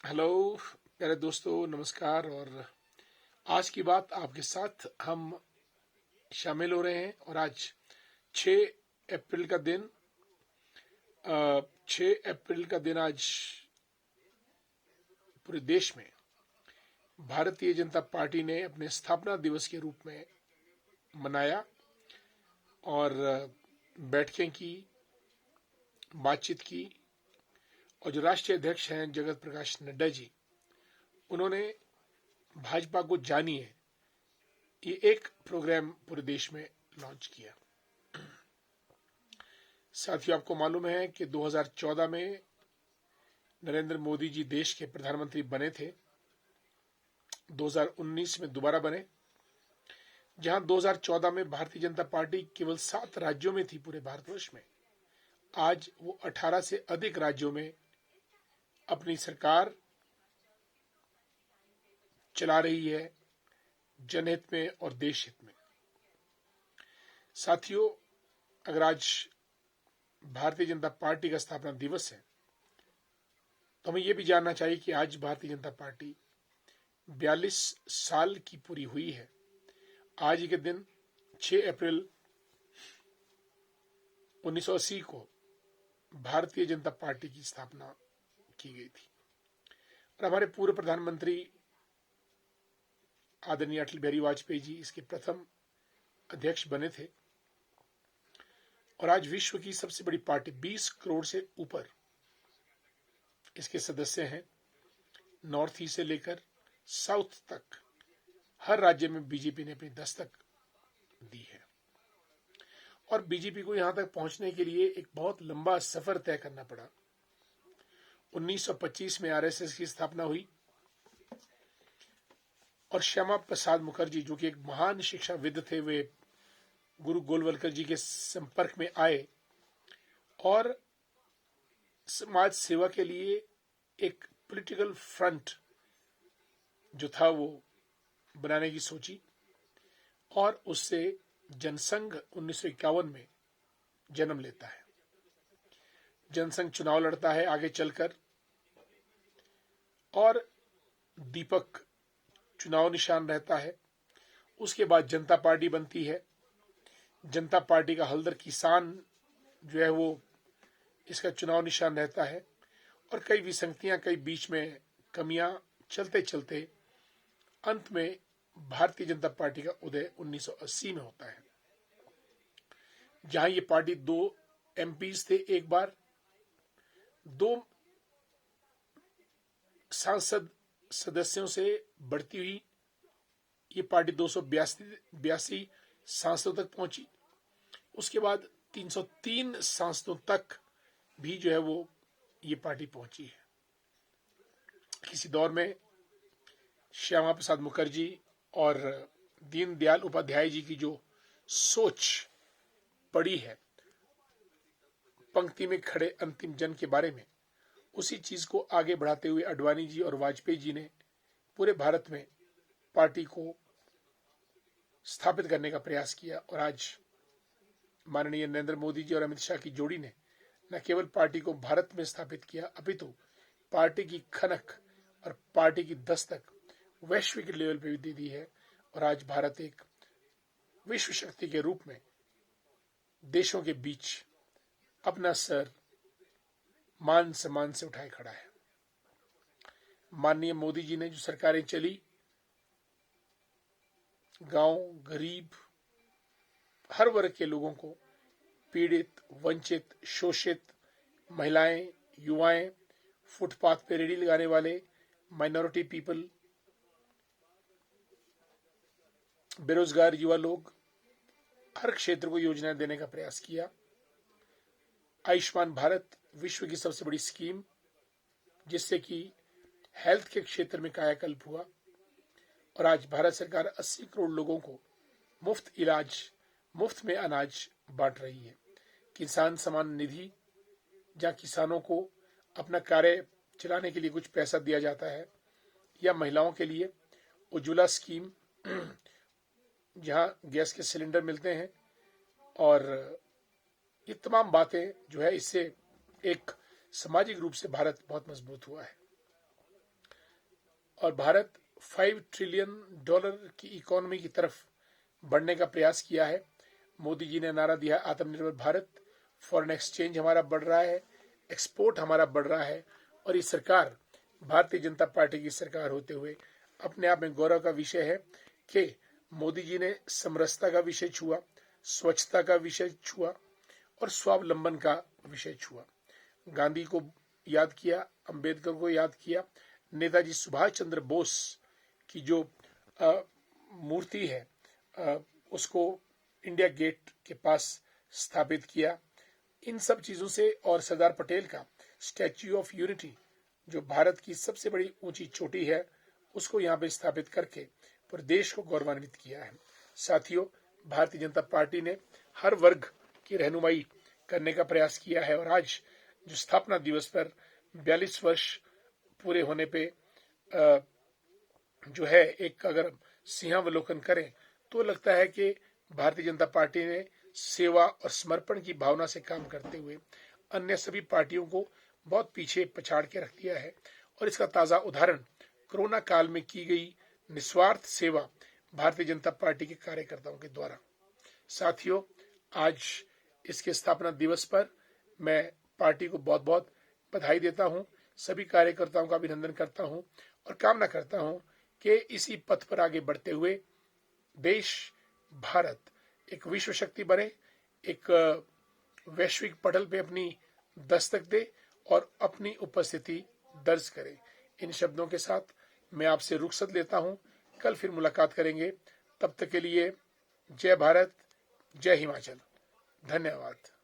Hello प्यारे दोस्तों, नमस्कार। और आज की बात आपके साथ हम शामिल हो रहे हैं। और आज 6 अप्रैल का दिन 6 अप्रैल का दिन आज पूरे देश में भारतीय जनता पार्टी ने अपने स्थापना दिवस के रूप में मनाया। और बैठकें की, बातचीत की। और जो राष्ट्रीय अध्यक्ष हैं जगत प्रकाश नड्डा जी, उन्होंने भाजपा को जानिए ये एक प्रोग्राम पूरे देश में लॉन्च किया। साथियों, आपको मालूम है कि 2014 में नरेंद्र मोदी जी देश के प्रधानमंत्री बने थे। 2019 में दोबारा बने। जहां 2014 में भारतीय जनता पार्टी केवल 7 राज्यों में थी पूरे भारतवर्ष में, आज वो 18 से अधिक राज्यों में अपनी सरकार चला रही है, जनहित में और देश हित में। साथियों, अगर आज भारतीय जनता पार्टी का स्थापना दिवस है तो हमें यह भी जानना चाहिए कि आज भारतीय जनता पार्टी 42 साल की पूरी हुई है। आज के दिन 6 अप्रैल 1980 को भारतीय जनता पार्टी की स्थापना की गई थी। और हमारे पूर्व प्रधानमंत्री आदरणीय अटल बिहारी वाजपेयी जी इसके प्रथम अध्यक्ष बने थे। और आज विश्व की सबसे बड़ी पार्टी, 20 करोड़ से ऊपर इसके सदस्य हैं। नॉर्थ ईस्ट से लेकर साउथ तक हर राज्य में बीजेपी ने अपनी दस्तक दी है। और बीजेपी को यहां तक पहुंचने के लिए एक बहुत लंबा सफर तय करना पड़ा। 1925 में आरएसएस की स्थापना हुई और श्यामा प्रसाद मुखर्जी, जो कि एक महान शिक्षाविद थे, वे गुरु गोलवलकर जी के संपर्क में आए और समाज सेवा के लिए एक पॉलिटिकल फ्रंट जो था वो बनाने की सोची। और उससे जनसंघ 1951 में जन्म लेता है। जनसंघ चुनाव लड़ता है आगे चलकर और दीपक चुनाव निशान रहता है। उसके बाद जनता पार्टी बनती है। जनता पार्टी का हल्दर किसान जो है वो इसका चुनाव निशान रहता है। और कई विसंगतियां, कई बीच में कमियां चलते चलते अंत में भारतीय जनता पार्टी का उदय 1980 में होता है, जहां ये पार्टी 2 एमपीज थे, एक बार 2 सांसद सदस्यों से बढ़ती हुई ये पार्टी 282 सांसदों तक पहुंची। उसके बाद 303 सांसदों तक भी जो है वो ये पार्टी पहुंची है। किसी दौर में श्यामा प्रसाद मुखर्जी और दीनदयाल उपाध्याय जी की जो सोच पड़ी है पंक्ति में खड़े अंतिम जन के बारे में, उसी चीज को आगे बढ़ाते हुए आडवाणी जी और वाजपेयी जी ने पूरे भारत में पार्टी को स्थापित करने का प्रयास किया। और आज माननीय नरेंद्र मोदी जी और अमित शाह की जोड़ी ने न केवल पार्टी को भारत में स्थापित किया, अपितु पार्टी की खनक और पार्टी की दस्तक वैश्विक लेवल पे भी दे दी है। और आज भारत एक विश्व शक्ति के रूप में देशों के बीच अपना सर मान सम्मान से उठाए खड़ा है। माननीय मोदी जी ने जो सरकारें चली, गांव, गरीब, हर वर्ग के लोगों को, पीड़ित, वंचित, शोषित, महिलाएं, युवाएं, फुटपाथ पे रेडी लगाने वाले, माइनॉरिटी पीपल, बेरोजगार युवा लोग, हर क्षेत्र को योजनाएं देने का प्रयास किया। आयुष्मान भारत विश्व की सबसे बड़ी स्कीम, जिससे कि हेल्थ के क्षेत्र में कायाकल्प हुआ। और आज भारत सरकार 80 करोड़ लोगों को मुफ्त इलाज, मुफ्त में अनाज बांट रही है। किसान सम्मान निधि, जहां किसानों को अपना कार्य चलाने के लिए कुछ पैसा दिया जाता है, या महिलाओं के लिए उज्ज्वला स्कीम, जहां गैस के सिलेंडर मिलते हैं। और ये तमाम बातें जो है, इससे एक सामाजिक रूप से भारत बहुत मजबूत हुआ है। और भारत $5 ट्रिलियन की इकोनॉमी की तरफ बढ़ने का प्रयास किया है। मोदी जी ने नारा दिया आत्मनिर्भर भारत, फॉरेन एक्सचेंज हमारा बढ़ रहा है, एक्सपोर्ट हमारा बढ़ रहा है। और ये सरकार भारतीय जनता पार्टी की सरकार होते हुए अपने आप में गौरव का विषय है कि मोदी जी ने समरसता का विषय छुआ, स्वच्छता का विषय छुआ और स्वावलंबन का विषय छुआ। गांधी को याद किया, अंबेडकर को याद किया, नेताजी सुभाष चंद्र बोस की जो मूर्ति है उसको इंडिया गेट के पास स्थापित किया। इन सब चीजों से और सरदार पटेल का स्टैच्यू ऑफ यूनिटी जो भारत की सबसे बड़ी ऊंची चोटी है उसको यहाँ पे स्थापित करके पूरे देश को गौरवान्वित किया है। साथियों, भारतीय जनता पार्टी ने हर वर्ग की रहनुमाई करने का प्रयास किया है और आज जो स्थापना दिवस पर 42 वर्ष पूरे होने पे जो है एक अगर सिंहावलोकन करें तो लगता है कि भारतीय जनता पार्टी ने सेवा और समर्पण की भावना से काम करते हुए अन्य सभी पार्टियों को बहुत पीछे पछाड़ के रख दिया है। और इसका ताजा उदाहरण कोरोना काल में की गई निस्वार्थ सेवा भारतीय जनता पार्टी के कार्यकर्ताओं के द्वारा। साथियों, आज इसके स्थापना दिवस पर मैं पार्टी को बहुत बहुत बधाई देता हूं, सभी कार्यकर्ताओं का अभिनंदन करता हूं और कामना करता हूं कि इसी पथ पर आगे बढ़ते हुए देश भारत एक विश्व शक्ति बने, एक वैश्विक पटल पे अपनी दस्तक दे और अपनी उपस्थिति दर्ज करे। इन शब्दों के साथ मैं आपसे रुखसत लेता हूं। कल फिर मुलाकात करेंगे। तब तक के लिए जय भारत, जय हिमाचल। धन्यवाद।